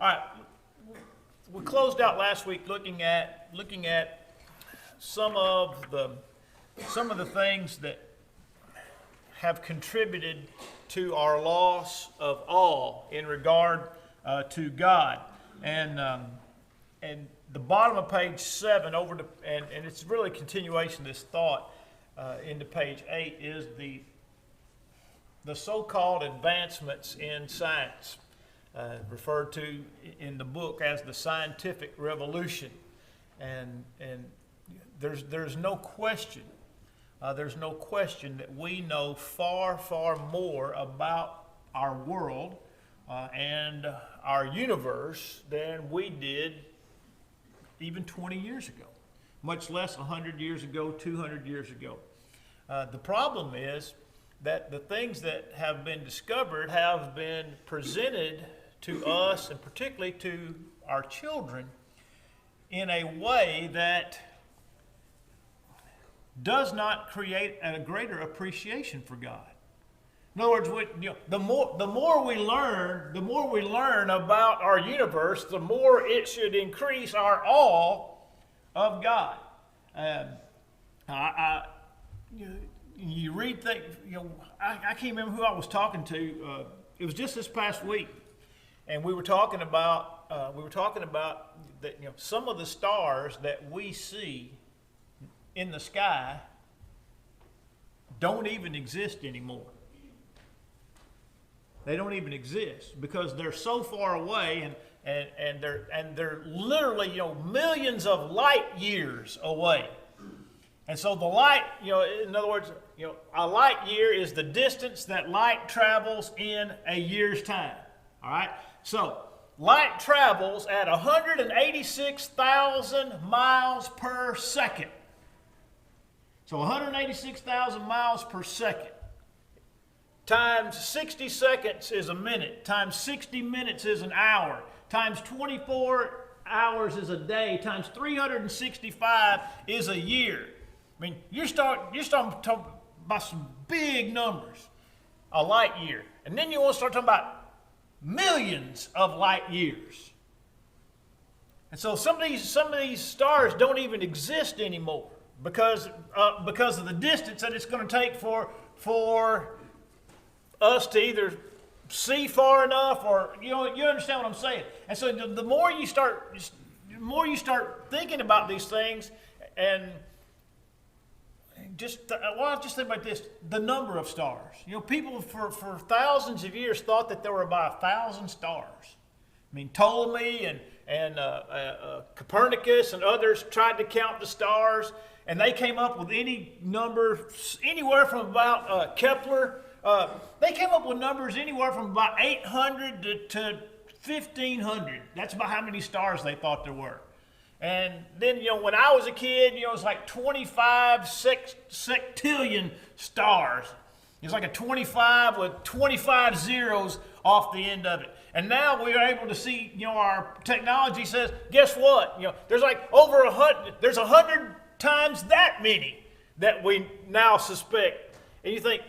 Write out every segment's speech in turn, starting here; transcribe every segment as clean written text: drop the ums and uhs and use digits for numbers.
All right, we closed out last week looking at some of the things that have contributed to our loss of awe in regard to God, and the bottom of page 7 and it's really a continuation of this thought into page 8 is the so-called advancements in science. Referred to in the book as the scientific revolution, and there's no question that we know far more about our world and our universe than we did even 20 years ago, much less 100 years ago, 200 years ago. The problem is that the things that have been discovered have been presented to us, and particularly to our children, in a way that does not create a greater appreciation for God. In other words, the more we learn about our universe, the more it should increase our awe of God. You read things. I can't remember who I was talking to. It was just this past week. And we were talking about that, some of the stars that we see in the sky don't even exist anymore. They don't even exist because they're so far away, and they're literally millions of light years away. And so the light, in other words, a light year is the distance that light travels in a year's time. All right. So, light travels at 186,000 miles per second. So, 186,000 miles per second times 60 seconds is a minute, times 60 minutes is an hour, times 24 hours is a day, times 365 is a year. I mean, you're starting to talk about some big numbers, a light year. And then you want to start talking about millions of light years. And so some of these stars don't even exist anymore because of the distance that it's going to take for us to either see far enough, or you understand what I'm saying. And so the more you start thinking about these things, and just think about this: the number of stars. People for thousands of years thought that there were about 1,000 stars. I mean, Ptolemy and Copernicus and others tried to count the stars, and they came up with any number anywhere from about Kepler. They came up with numbers anywhere from about 800 to 1,500. That's about how many stars they thought there were. And then, when I was a kid, it was like 25 sextillion stars. It was like a 25 with 25 zeros off the end of it. And now we are able to see, our technology says, guess what? There's like over 100, there's 100 times that many that we now suspect. And you think,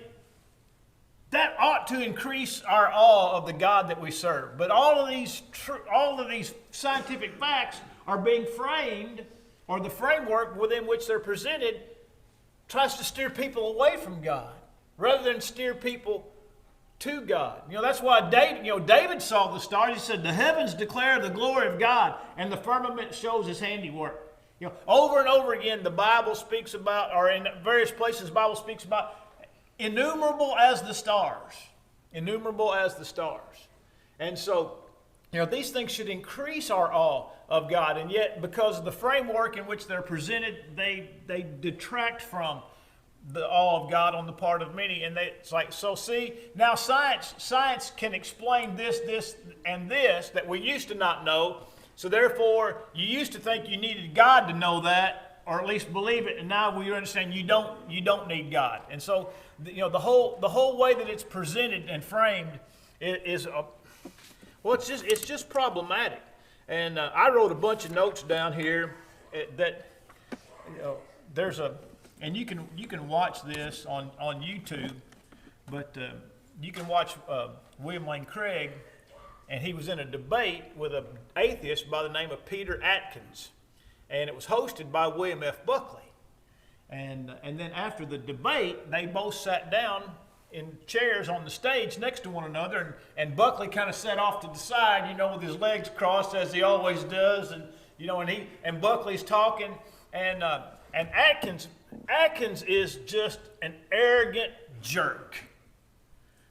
that ought to increase our awe of the God that we serve. But all of these scientific facts are being framed, or the framework within which they're presented tries to steer people away from God rather than steer people to God. That's why David saw the stars. He said, "The heavens declare the glory of God, and the firmament shows His handiwork." Over and over again, the Bible speaks about, or in various places, the Bible speaks about innumerable as the stars. Innumerable as the stars. And so, these things should increase our awe of God, and yet because of the framework in which they're presented, they detract from the awe of God on the part of many. And it's like, so see, now science can explain this, and this that we used to not know. So therefore, you used to think you needed God to know that, or at least believe it, and now we understand you don't need God. And so, the whole way that it's presented and framed is it's just problematic. And I wrote a bunch of notes down here that there's and you can watch this on YouTube, but you can watch William Lane Craig, and he was in a debate with an atheist by the name of Peter Atkins, and it was hosted by William F. Buckley. And then after the debate, they both sat down in chairs on the stage next to one another, and Buckley kind of sat off to the side, with his legs crossed as he always does, and Buckley's talking, and Atkins is just an arrogant jerk.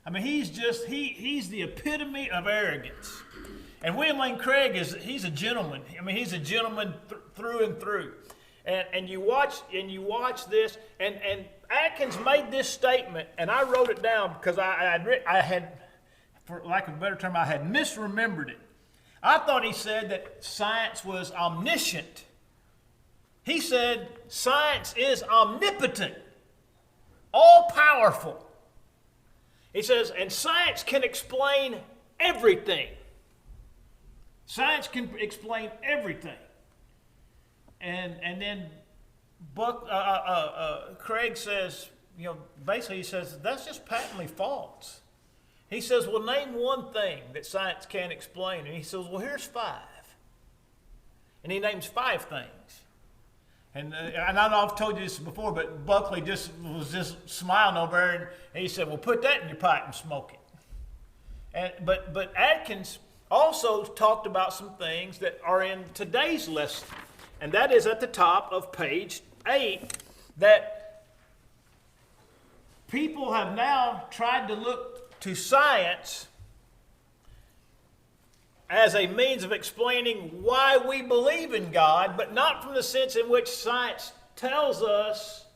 I mean, he's the epitome of arrogance. And William Lane Craig he's a gentleman. I mean, he's a gentleman through and through. And you watch this, and Atkins made this statement, and I wrote it down because I had, for lack of a better term, I had misremembered it. I thought he said that science was omniscient. He said science is omnipotent, all-powerful. He says, and science can explain everything. Science can explain everything. And then Craig says, basically he says, that's just patently false. He says, well, name one thing that science can't explain. And he says, well, here's 5. And he names 5 things. And I know I've told you this before, but Buckley was just smiling over there, and he said, well, put that in your pipe and smoke it. But Atkins also talked about some things that are in today's lesson. And that is at the top of page 8, that people have now tried to look to science as a means of explaining why we believe in God, but not from the sense in which science tells us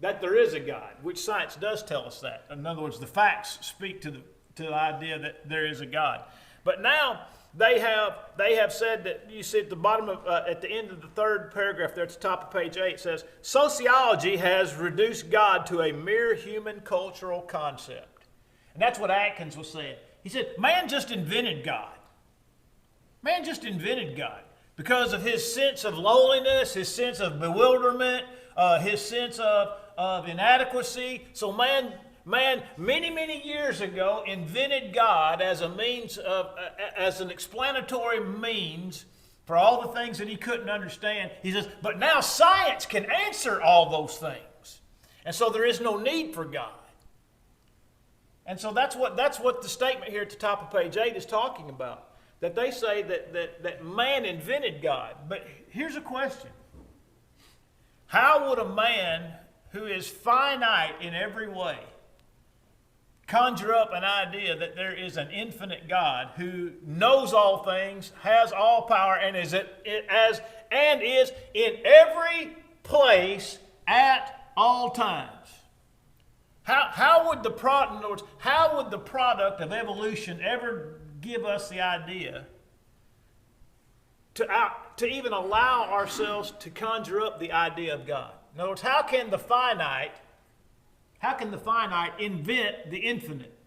that there is a God, which science does tell us that. In other words, the facts speak to the idea that there is a God. But now they have said that, you see at the bottom of at the end of the 3rd paragraph there at the top of page 8, it says, sociology has reduced God to a mere human cultural concept. And that's what Atkins was saying. He said, man just invented God. Man just invented God because of his sense of loneliness, his sense of bewilderment, his sense of inadequacy. So man many, many years ago invented God as a means of, as an explanatory means for all the things that he couldn't understand. He says, but now science can answer all those things. And so there is no need for God. And so that's what the statement here at the top of page 8 is talking about. That they say that man invented God. But here's a question. How would a man who is finite in every way conjure up an idea that there is an infinite God who knows all things, has all power, and is in every place at all times? How would the product of evolution ever give us the idea to even allow ourselves to conjure up the idea of God? In other words, how can the finite invent the infinite?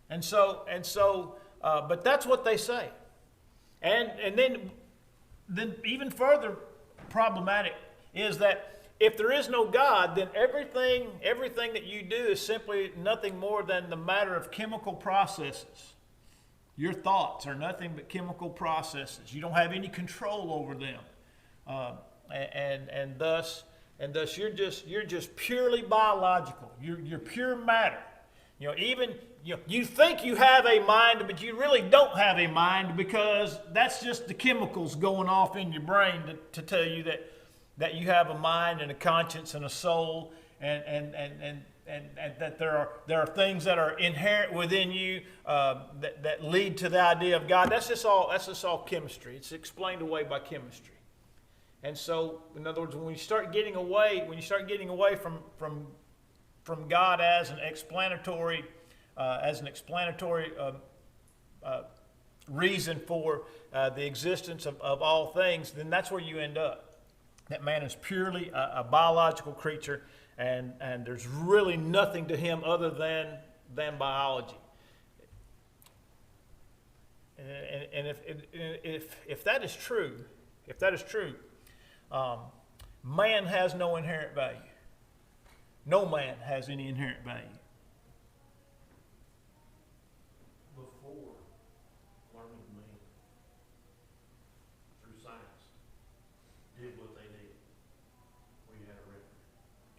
And so, but that's what they say. And then even further problematic is that if there is no God, then everything that you do is simply nothing more than the matter of chemical processes. Your thoughts are nothing but chemical processes. You don't have any control over them, and thus you're just purely biological. You're pure matter. You think you have a mind, but you really don't have a mind, because that's just the chemicals going off in your brain to tell you that you have a mind and a conscience and a soul, and that there are things that are inherent within you that lead to the idea of God. That's just all chemistry. It's explained away by chemistry. And so, in other words, when you start getting away from God as an explanatory reason for the existence of all things, then that's where you end up. That man is purely a biological creature, and there's really nothing to him other than biology. And if that is true, man has no inherent value. No man has any inherent value.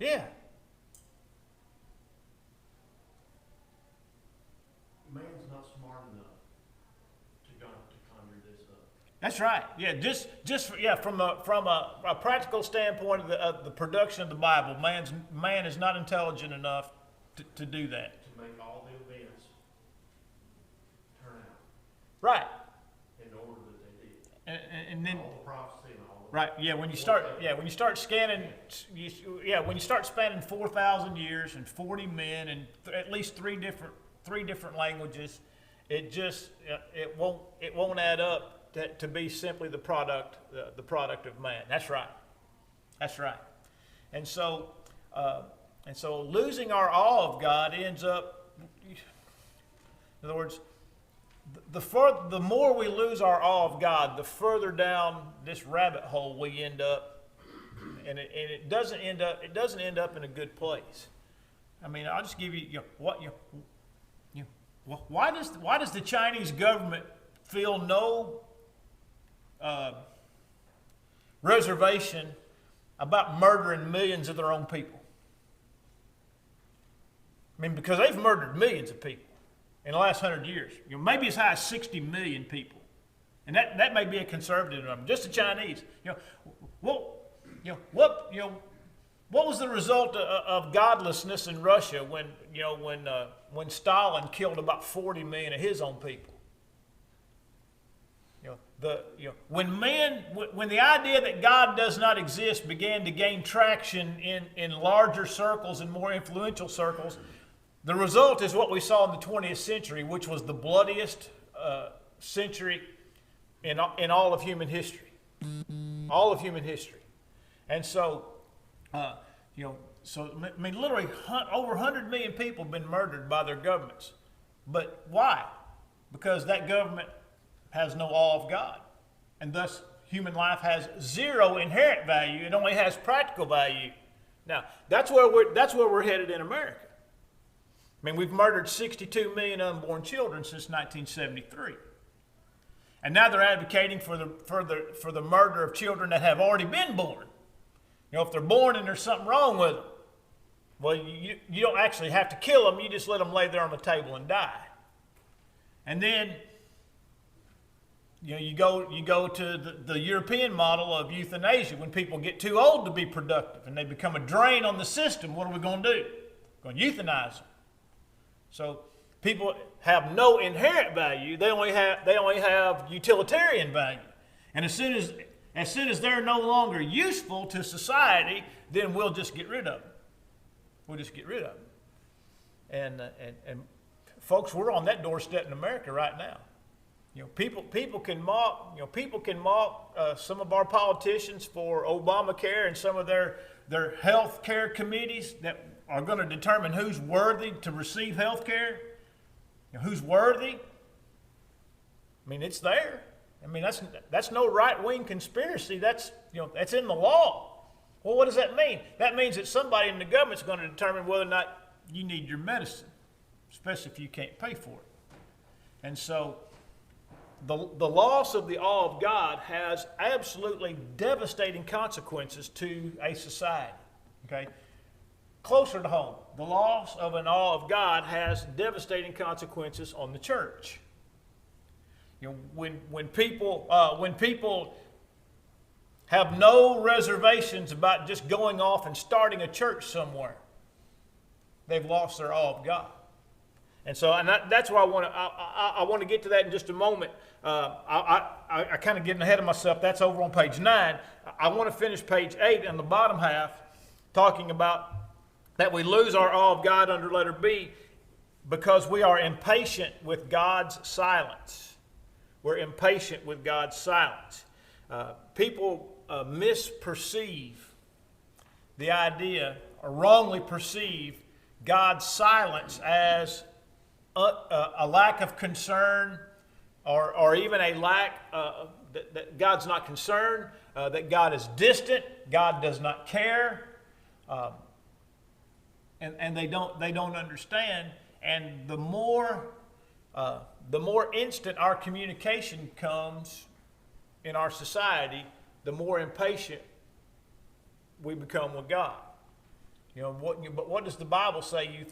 Yeah. Man's not smart enough to conjure this up. That's right. Yeah, from a practical standpoint of the production of the Bible, man is not intelligent enough to do that. To make all the events turn out. Right. In the order that they did. And then all the prophecy and all of right. Yeah. When you start scanning, when you start spanning 4,000 years and 40 men and at least three different languages, it won't add up to be simply the product of man. That's right. That's right. And so losing our awe of God ends up, in other words, the more we lose our awe of God, the further down this rabbit hole we end up, and it doesn't end up in a good place. I mean, I'll just give you, why does the Chinese government feel no reservation about murdering millions of their own people? I mean, because they've murdered millions of people in the last 100 years. Maybe as high as 60 million people, and that may be a conservative number. Just the Chinese. What was the result of godlessness in Russia when Stalin killed about 40 million of his own people? When the idea that God does not exist began to gain traction in larger circles and more influential circles, the result is what we saw in the 20th century, which was the bloodiest century in all of human history. All of human history. And so, literally over 100 million people have been murdered by their governments. But why? Because that government has no awe of God. And thus, human life has zero inherent value. It only has practical value. Now, that's where we're headed in America. I mean, we've murdered 62 million unborn children since 1973. And now they're advocating for the murder of children that have already been born. If they're born and there's something wrong with them, well, you don't actually have to kill them. You just let them lay there on the table and die. And then, you go to the European model of euthanasia. When people get too old to be productive and they become a drain on the system, what are we going to do? We're going to euthanize them. So people have no inherent value. They only have utilitarian value. And as soon as they're no longer useful to society, then we'll just get rid of them. We'll just get rid of them. And folks, we're on that doorstep in America right now. People can mock some of our politicians for Obamacare and some of their health care committees that are going to determine who's worthy to receive health care. Who's worthy? I mean, it's there. I mean, that's no right-wing conspiracy. That's in the law. Well, what does that mean? That means that somebody in the government's going to determine whether or not you need your medicine, especially if you can't pay for it. And so the loss of the awe of God has absolutely devastating consequences to a society. Okay? Closer to home, the loss of an awe of God has devastating consequences on the church. When people have no reservations about just going off and starting a church somewhere, they've lost their awe of God. And so, that's where I want to get to that in just a moment. I kind of getting ahead of myself. That's over on page 9. I want to finish page 8 in the bottom half, talking about that we lose our awe of God under letter B because we are impatient with God's silence. We're impatient with God's silence. People misperceive the idea or wrongly perceive God's silence as a lack of concern or even a lack that God's not concerned, that God is distant, God does not care. And they don't understand. And the more instant our communication comes in our society, the more impatient we become with God. But what does the Bible say?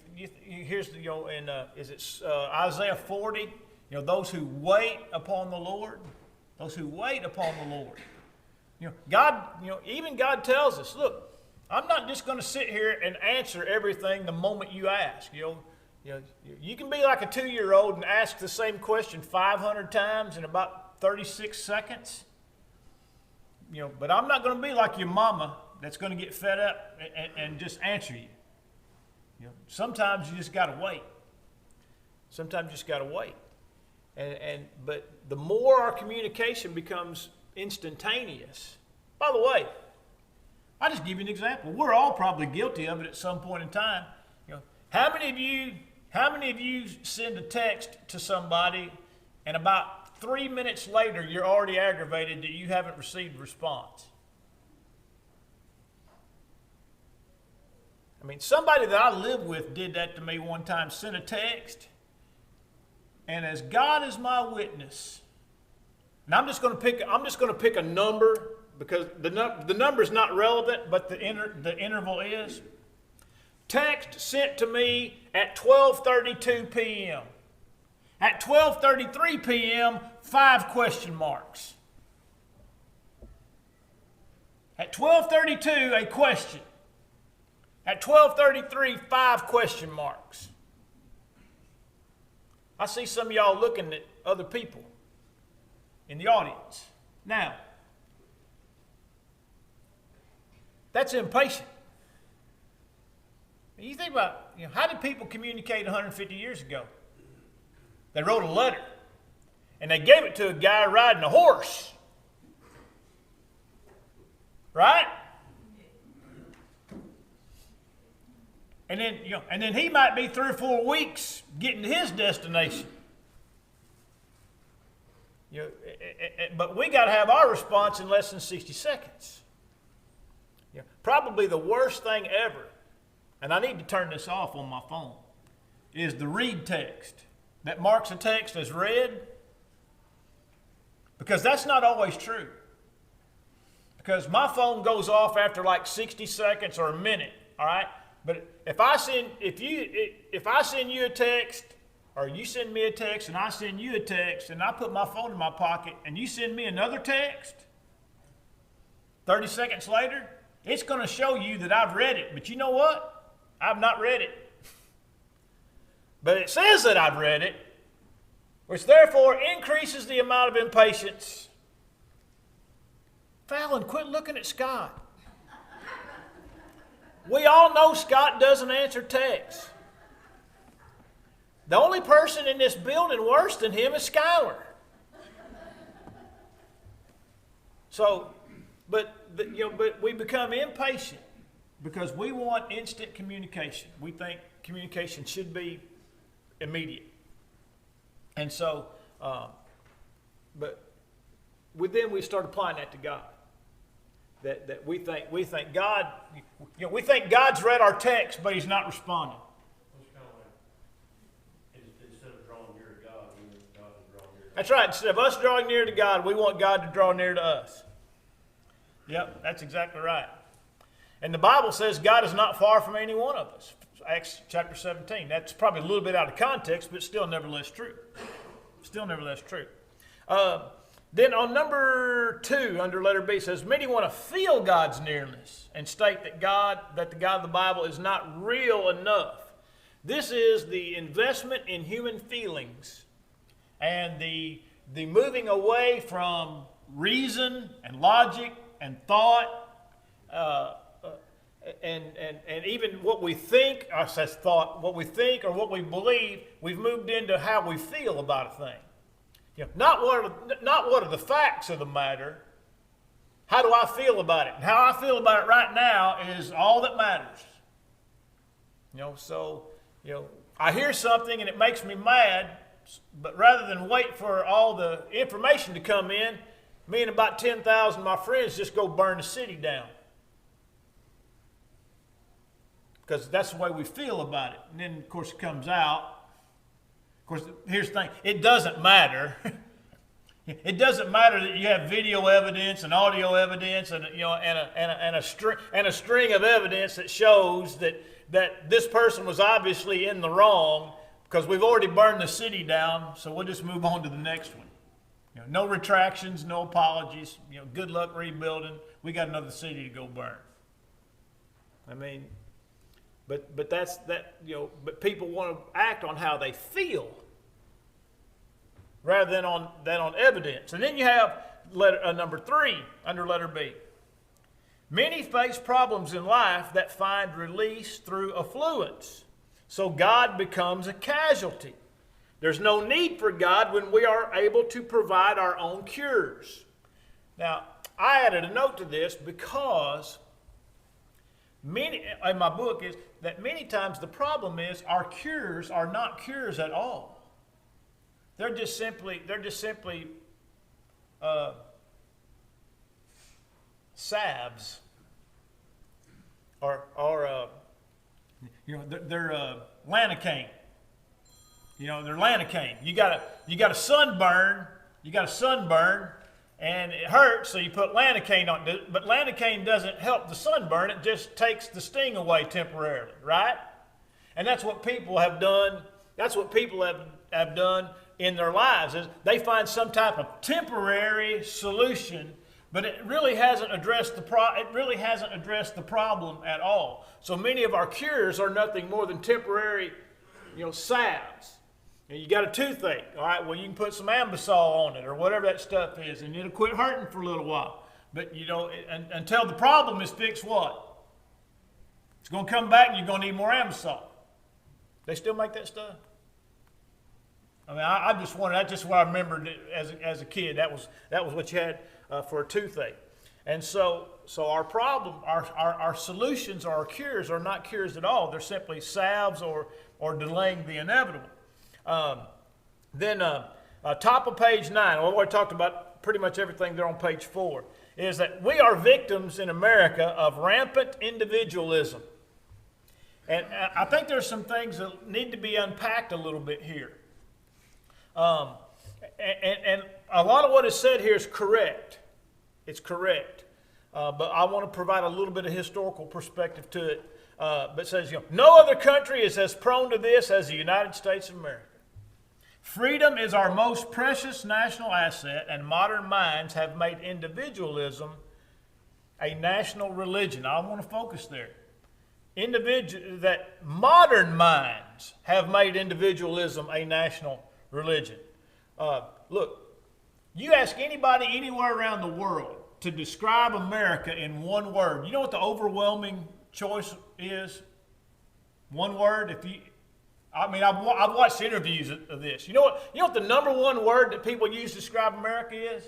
Here's the, in is it Isaiah 40? Those who wait upon the Lord, those who wait upon the Lord. God, even God tells us, look, I'm not just going to sit here and answer everything the moment you ask. You can be like a 2-year-old and ask the same question 500 times in about 36 seconds. But I'm not going to be like your mama that's going to get fed up and just answer you. Sometimes you just got to wait. Sometimes you just got to wait. But the more our communication becomes instantaneous. By the way, I'll just give you an example. We're all probably guilty of it at some point in time. How many of you send a text to somebody and about 3 minutes later you're already aggravated that you haven't received a response? Somebody that I live with did that to me one time, sent a text, and as God is my witness, and I'm just going to pick a number because the number is not relevant, but the interval is. Text sent to me at 12:32 p.m. At 12:33 p.m., 5 question marks. At 12:32, a question. At 12:33, 5 question marks. I see some of y'all looking at other people in the audience. Now, that's impatient. You think about, how did people communicate 150 years ago? They wrote a letter, and they gave it to a guy riding a horse. Right? And then he might be 3 or 4 weeks getting to his destination. But we got to have our response in less than 60 seconds. Probably the worst thing ever, and I need to turn this off on my phone, is the read text that marks a text as read, because that's not always true. Because my phone goes off after like 60 seconds or a minute, all right? But if I send you a text, or you send me a text and I send you a text, and I put my phone in my pocket and you send me another text 30 seconds later, it's going to show you that I've read it. But you know what? I've not read it. But it says that I've read it, which therefore increases the amount of impatience. Fallon, quit looking at Scott. We all know Scott doesn't answer texts. The only person in this building worse than him is Skylar. But we become impatient because we want instant communication. We think communication should be immediate. And so, then we start applying that to God. That we think God, we think God's read our text, but He's not responding. It's kind of like, instead of drawing near to God, we want God to draw near to us. That's right. Instead of us drawing near to God, we want God to draw near to us. Yep, that's exactly right. And the Bible says God is not far from any one of us. Acts chapter 17. That's probably a little bit out of context, but still nevertheless true. Still nevertheless true. Then on number 2, under letter B, it says, many want to feel God's nearness and state that the God of the Bible is not real enough. This is the investment in human feelings and the moving away from reason and logic and thought and even what we think, or says thought, what we think or what we believe, we've moved into how we feel about a thing. Not what are the facts of the matter. How do I feel about it? And how I feel about it right now is all that matters. I hear something and it makes me mad, but rather than wait for all the information to come in, me and about 10,000 of my friends just go burn the city down. Because that's the way we feel about it. And then, of course, it comes out. Of course, here's the thing. It doesn't matter. It doesn't matter that you have video evidence and audio evidence and a string of evidence that shows that this person was obviously in the wrong, because we've already burned the city down, so we'll just move on to the next one. No retractions, no apologies. Good luck rebuilding. We got another city to go burn. I mean, but that's that. But people want to act on how they feel, rather than on evidence. And then you have number 3 under letter B. Many face problems in life that find release through affluence, so God becomes a casualty. There's no need for God when we are able to provide our own cures. Now, I added a note to this because in my book is that many times the problem is our cures are not cures at all. They're just simply salves, or they're Lanacane. They're Lanacane. You got a sunburn. And it hurts, so you put Lanacane on it. But Lanacane doesn't help the sunburn. It just takes the sting away temporarily, right? And that's what people have done. That's what people have done in their lives, is they find some type of temporary solution, but it really hasn't addressed the problem at all. So many of our cures are nothing more than temporary, salves. You got a toothache, all right? Well, you can put some Ambisol on it or whatever that stuff is, and it'll quit hurting for a little while. But until the problem is fixed, what? It's going to come back, and you're going to need more Ambisol. They still make that stuff? I mean, I just wondered. That's just what I remembered as a kid. That was what you had for a toothache. And so our problem, our solutions or our cures are not cures at all. They're simply salves or delaying the inevitable. Then top of page 9, I've already talked about pretty much everything there on page 4, is that we are victims in America of rampant individualism. And I think there's some things that need to be unpacked a little bit here. And a lot of what is said here is correct. It's correct. But I want to provide a little bit of historical perspective to it. But it says, no other country is as prone to this as the United States of America. Freedom is our most precious national asset, and modern minds have made individualism a national religion. I want to focus there. That modern minds have made individualism a national religion. Look, you ask anybody anywhere around the world to describe America in one word. You know what the overwhelming choice is? One word. I've watched interviews of this. You know what the number one word that people use to describe America is?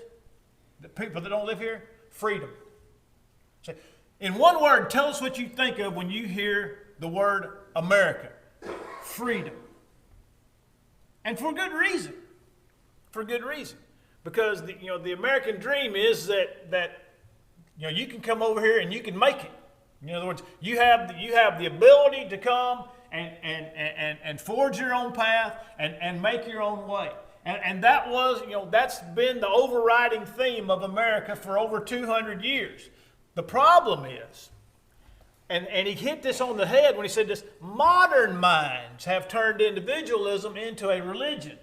The people that don't live here? Freedom. So, in one word, tell us what you think of when you hear the word America. Freedom. And for good reason. For good reason. Because the American dream is that you can come over here and you can make it. In other words, you have the ability to come and forge your own path and make your own way. And that was, that's been the overriding theme of America for over 200 years. The problem is, and he hit this on the head when he said this, modern minds have turned individualism into a religion.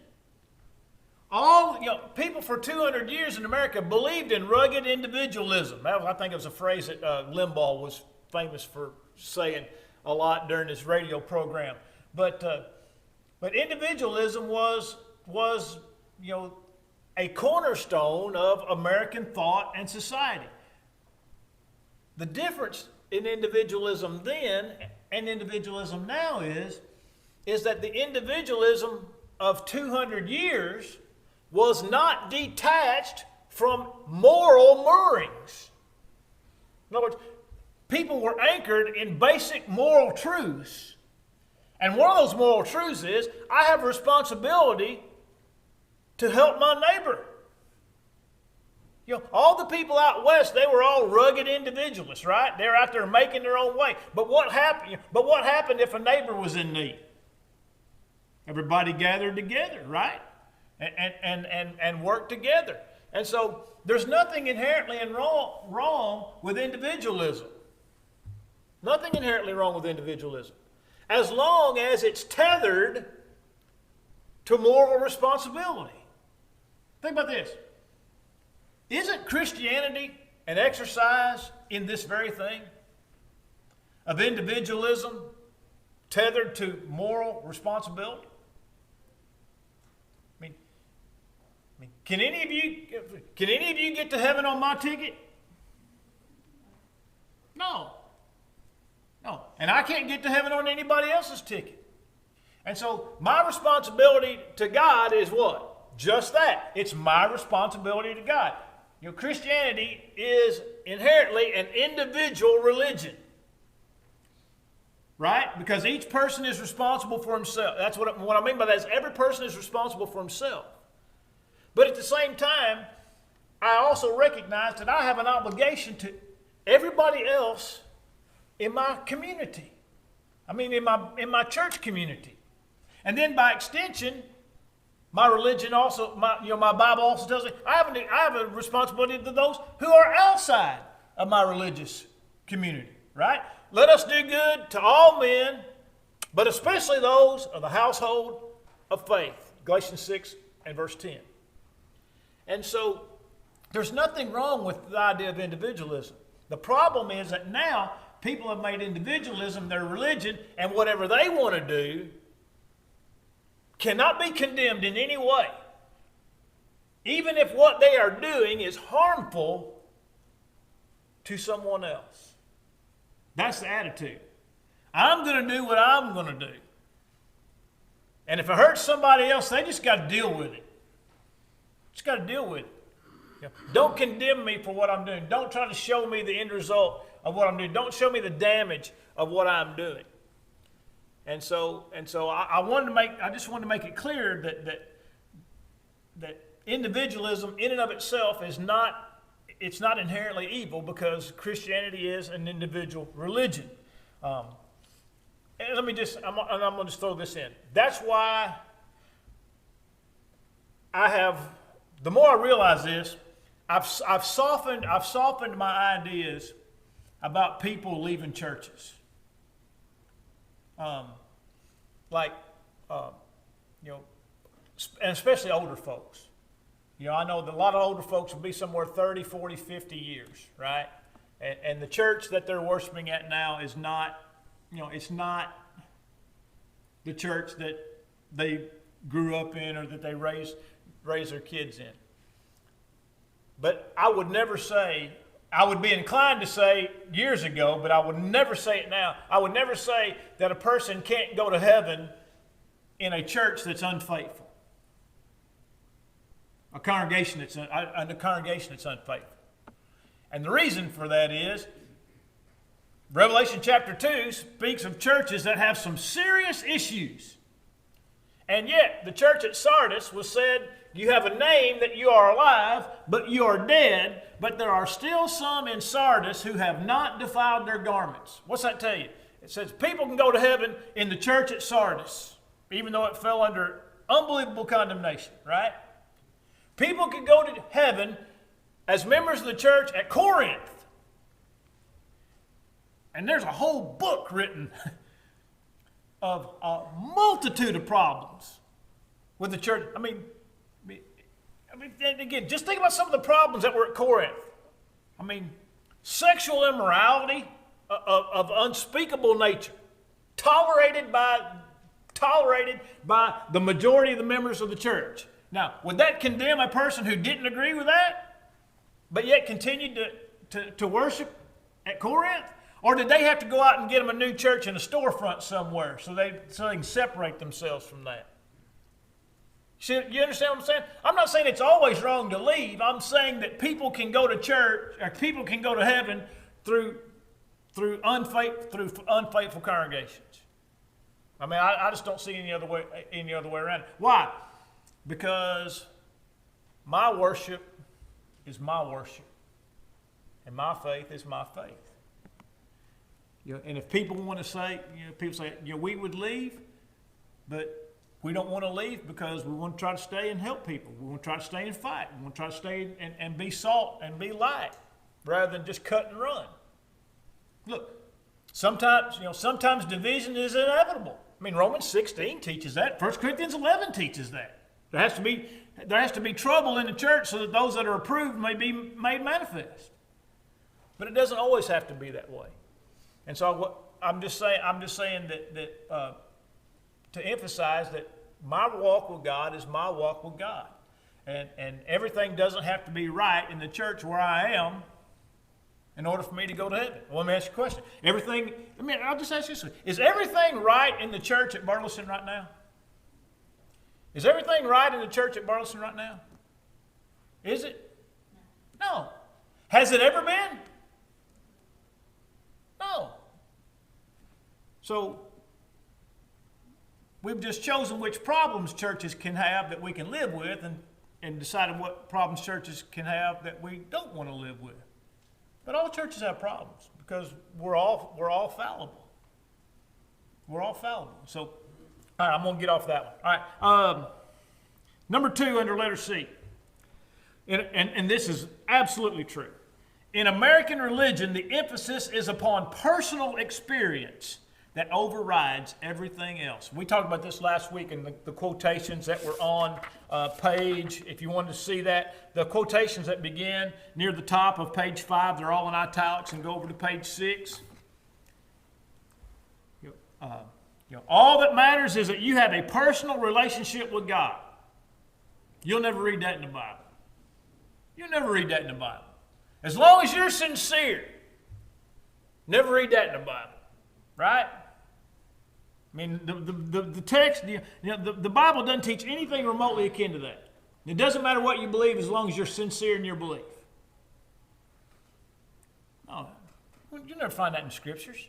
People for 200 years in America believed in rugged individualism. I think it was a phrase that Limbaugh was famous for saying a lot during his radio program. But individualism was a cornerstone of American thought and society. The difference in individualism then and individualism now is that the individualism of 200 years was not detached from moral moorings. In other words, people were anchored in basic moral truths. And one of those moral truths is, I have a responsibility to help my neighbor. All the people out west, they were all rugged individualists, right? They're out there making their own way. But what happened if a neighbor was in need? Everybody gathered together, right? and work together. And so there's nothing inherently wrong with individualism. Nothing inherently wrong with individualism, as long as it's tethered to moral responsibility. Think about this. Isn't Christianity an exercise in this very thing of individualism tethered to moral responsibility? I mean, can any of you get to heaven on my ticket? No. No. And I can't get to heaven on anybody else's ticket. And so my responsibility to God is what? Just that. It's my responsibility to God. You know, Christianity is inherently an individual religion. Right? Because each person is responsible for himself. That's what I mean by that is every person is responsible for himself. But at the same time, I also recognize that I have an obligation to everybody else in my community. I mean, in my church community. And then by extension, my religion also, my Bible also tells me I have a responsibility to those who are outside of my religious community, right? Let us do good to all men, but especially those of the household of faith. Galatians 6 and verse 10. And so there's nothing wrong with the idea of individualism. The problem is that now people have made individualism their religion, and whatever they want to do cannot be condemned in any way, even if what they are doing is harmful to someone else. That's the attitude. I'm going to do what I'm going to do. And if it hurts somebody else, they just got to deal with it. Just got to deal with it. You know, don't condemn me for what I'm doing. Don't try to show me the end result of what I'm doing. Don't show me the damage of what I'm doing. And so I just wanted to make it clear that individualism in and of itself is not inherently evil, because Christianity is an individual religion. And I'm going to just throw this in. That's why the more I realize this, I've softened my ideas about people leaving churches. And especially older folks. You know, I know that a lot of older folks will be somewhere 30, 40, 50 years, right? And the church that they're worshiping at now is not, it's not the church that they grew up in or that they raised their kids in. But I would be inclined to say years ago, but I would never say it now. I would never say that a person can't go to heaven in a church that's unfaithful. A congregation that's unfaithful. And the reason for that is Revelation chapter 2 speaks of churches that have some serious issues. And yet the church at Sardis was said, you have a name that you are alive, but you are dead, but there are still some in Sardis who have not defiled their garments. What's that tell you? It says people can go to heaven in the church at Sardis, even though it fell under unbelievable condemnation, right? People could go to heaven as members of the church at Corinth. And there's a whole book written of a multitude of problems with the church. I mean, again, just think about some of the problems that were at Corinth. I mean, sexual immorality of unspeakable nature, tolerated by the majority of the members of the church. Now, would that condemn a person who didn't agree with that, but yet continued to worship at Corinth? Or did they have to go out and get them a new church in a storefront somewhere so they can separate themselves from that? You understand what I'm saying? I'm not saying it's always wrong to leave. I'm saying that people can go to church, or people can go to heaven through unfaithful congregations. I mean, I just don't see any other way around it. Why? Because my worship is my worship, and my faith is my faith. And if people want to say, people say, we would leave, but We don't want to leave because we want to try to stay and help people. We want to try to stay and fight. We want to try to stay and be salt and be light rather than just cut and run. Look, sometimes division is inevitable. I mean, Romans 16 teaches that. 1 Corinthians 11 teaches that. There has to be trouble in the church so that those that are approved may be made manifest. But it doesn't always have to be that way. And so I'm just saying that to emphasize that my walk with God is my walk with God. And everything doesn't have to be right in the church where I am in order for me to go to heaven. Well, let me ask you a question. I'll just ask you this. Is everything right in the church at Burleson right now? Is everything right in the church at Burleson right now? Is it? No. Has it ever been? No. So, we've just chosen which problems churches can have that we can live with and decided what problems churches can have that we don't want to live with. But all churches have problems because we're all fallible. We're all fallible. So, all right, I'm going to get off that one. All right. Number 2 under letter C. And this is absolutely true. In American religion, the emphasis is upon personal experience that overrides everything else. We talked about this last week in the quotations that were on page, if you wanted to see that. The quotations that begin near the top of page 5, they're all in italics, and go over to page 6. All that matters is that you have a personal relationship with God. You'll never read that in the Bible. You'll never read that in the Bible. As long as you're sincere, never read that in the Bible. Right? I mean, the text, the Bible doesn't teach anything remotely akin to that. It doesn't matter what you believe as long as you're sincere in your belief. No, you never find that in Scriptures.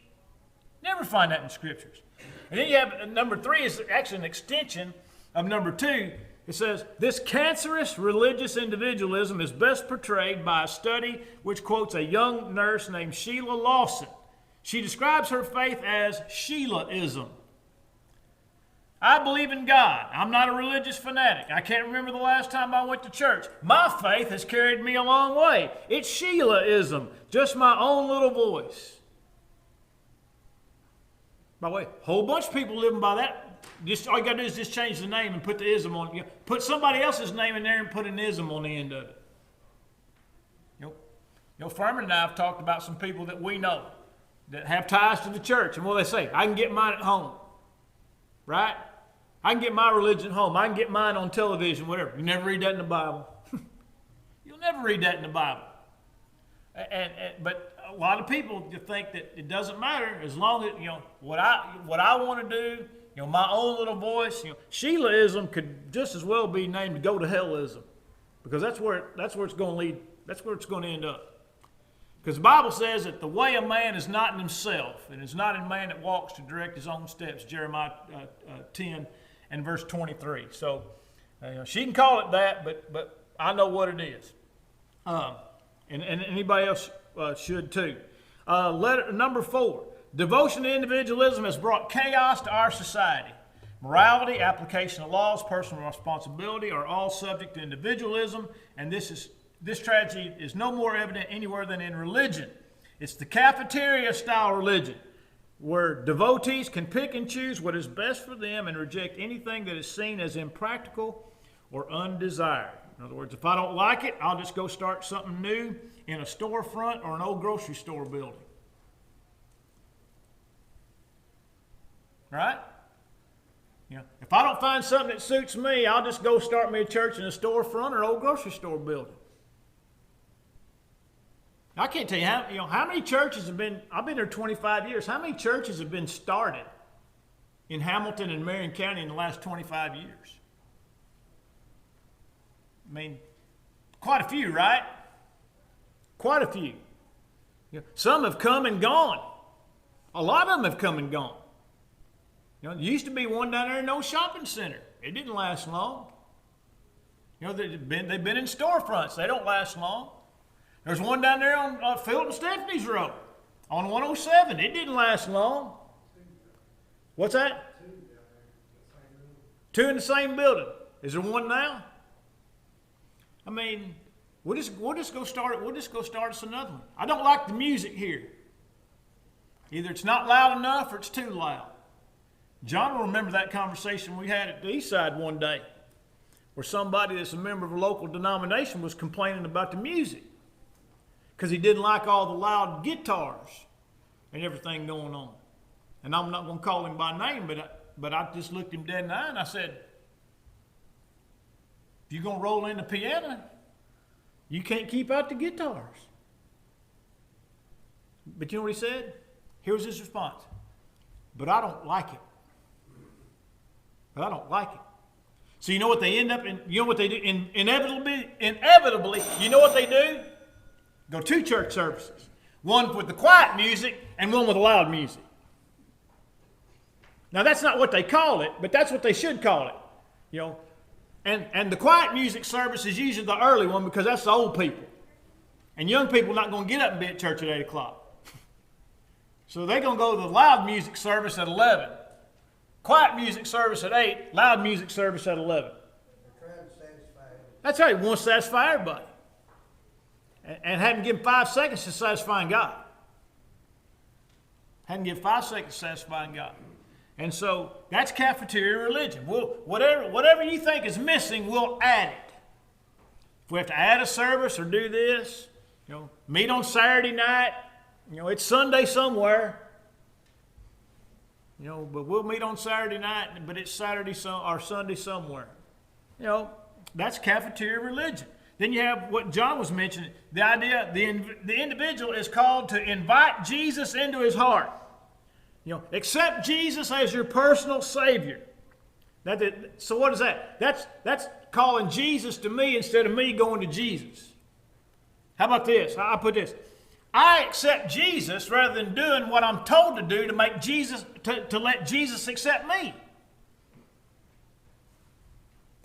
Never find that in Scriptures. And then you have number 3 is actually an extension of number 2. It says, this cancerous religious individualism is best portrayed by a study which quotes a young nurse named Sheila Lawson. She describes her faith as Sheilaism. I believe in God. I'm not a religious fanatic. I can't remember the last time I went to church. My faith has carried me a long way. It's Sheilaism, just my own little voice. By the way, a whole bunch of people living by that. All you got to do is just change the name and put the ism on it. Put somebody else's name in there and put an ism on the end of it. Furman and I have talked about some people that we know that have ties to the church. And what do they say? I can get mine at home. Right? I can get my religion at home. I can get mine on television, whatever. You never read that in the Bible. You'll never read that in the Bible. But a lot of people think that it doesn't matter as long as, what I want to do, my own little voice. Sheilaism could just as well be named go to hellism, because that's where it's going to lead. That's where it's going to end up. Because the Bible says that the way of man is not in himself, and it's not in man that walks to direct his own steps, Jeremiah 10 and verse 23. So she can call it that, but I know what it is. And anybody else should too. Number 4, devotion to individualism has brought chaos to our society. Morality, application of laws, personal responsibility are all subject to individualism, and this tragedy is no more evident anywhere than in religion. It's the cafeteria-style religion, where devotees can pick and choose what is best for them and reject anything that is seen as impractical or undesired. In other words, if I don't like it, I'll just go start something new in a storefront or an old grocery store building. Right? If I don't find something that suits me, I'll just go start me a church in a storefront or an old grocery store building. I can't tell you how many churches have been, I've been there 25 years, how many churches have been started in Hamilton and Marion County in the last 25 years? I mean, quite a few, right? Quite a few. Some have come and gone. A lot of them have come and gone. There used to be one down there in the old shopping center. It didn't last long. They've been in storefronts. They don't last long. There's one down there on Philip and Stephanie's Road on 107. It didn't last long. What's that? Two in the same building. Is there one now? I mean, we'll just go start us another one. I don't like the music here. Either it's not loud enough or it's too loud. John will remember that conversation we had at the East Side one day, where somebody that's a member of a local denomination was complaining about the music because he didn't like all the loud guitars and everything going on. And I'm not going to call him by name, but I just looked him dead in the eye and I said, if you're going to roll in the piano, you can't keep out the guitars. But you know what he said? Here was his response. But I don't like it. But I don't like it. So you know what they end up in? You know what they do? Inevitably, you know what they do? Go two church services. One with the quiet music and one with the loud music. Now that's not what they call it, but that's what they should call it. You know, and the quiet music service is usually the early one because that's the old people. And young people are not going to get up and be at church at 8 o'clock. So they're going to go to the loud music service at 11. Quiet music service at 8, loud music service at 11. They're trying to satisfy everybody. That's right, he wants to satisfy everybody. And hadn't given 5 seconds to satisfying God. Hadn't given 5 seconds to satisfying God. And so that's cafeteria religion. Whatever you think is missing, we'll add it. If we have to add a service or do this, you know, meet on Saturday night, you know, it's Sunday somewhere. You know, but we'll meet on Saturday night, but it's Saturday or Sunday somewhere. You know, that's cafeteria religion. Then you have what John was mentioning, the idea the individual is called to invite Jesus into his heart. You know, accept Jesus as your personal Savior. So what is that? That's calling Jesus to me instead of me going to Jesus. How about this? I put this. I accept Jesus rather than doing what I'm told to do to make Jesus to let Jesus accept me.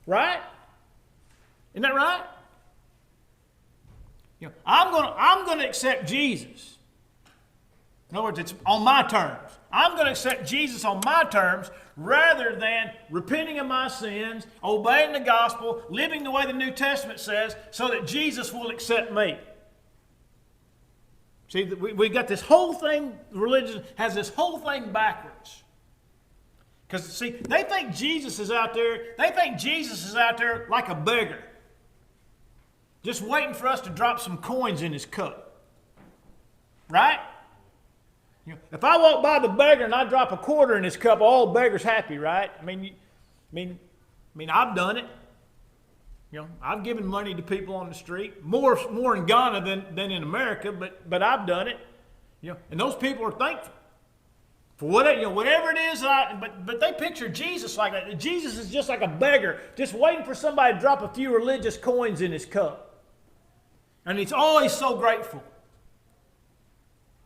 Right? Isn't that right? You know, I'm going to accept Jesus. In other words, it's on my terms. I'm going to accept Jesus on my terms rather than repenting of my sins, obeying the gospel, living the way the New Testament says, so that Jesus will accept me. See, we got this whole thing, religion has this whole thing backwards. Because, see, they think Jesus is out there like a beggar, just waiting for us to drop some coins in his cup. Right? You know, if I walk by the beggar and I drop a quarter in his cup, all beggar's happy, right? I mean, I've done it. You know, I've given money to people on the street, more in Ghana than in America, but I've done it. You know, and those people are thankful for whatever it is. But they picture Jesus like that. Jesus is just like a beggar, just waiting for somebody to drop a few religious coins in his cup, and he's always so grateful.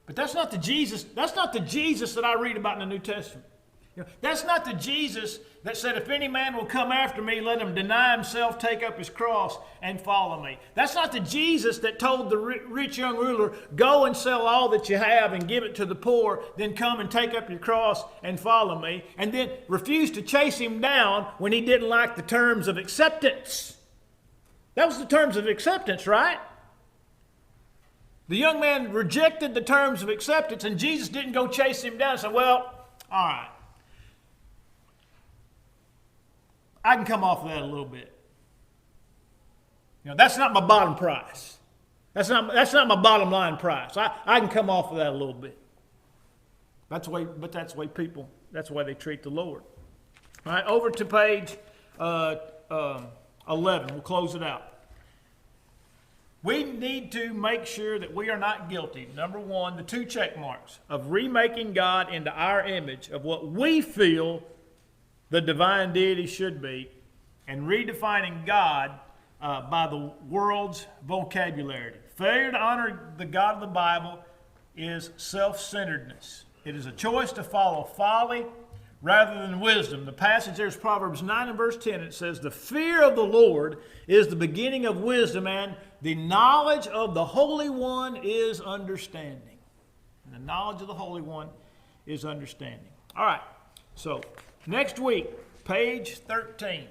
But that's not the Jesus. That's not the Jesus that I read about in the New Testament. You know, that's not the Jesus that said, if any man will come after me, let him deny himself, take up his cross, and follow me. That's not the Jesus that told the rich young ruler, go and sell all that you have and give it to the poor, then come and take up your cross and follow me, and then refused to chase him down when he didn't like the terms of acceptance. That was the terms of acceptance, right? The young man rejected the terms of acceptance, and Jesus didn't go chase him down and say, well, all right, I can come off of that a little bit. You know, that's not my bottom price. That's not my bottom line price. I can come off of that a little bit. That's the way they treat the Lord. All right, over to page 11. We'll close it out. We need to make sure that we are not guilty. Number one, the 2 check marks of remaking God into our image of what we feel the divine deity should be, and redefining God by the world's vocabulary. Failure to honor the God of the Bible is self-centeredness. It is a choice to follow folly rather than wisdom. The passage there is Proverbs 9 and verse 10. It says, the fear of the Lord is the beginning of wisdom, and the knowledge of the Holy One is understanding. And the knowledge of the Holy One is understanding. All right, so next week, page 13.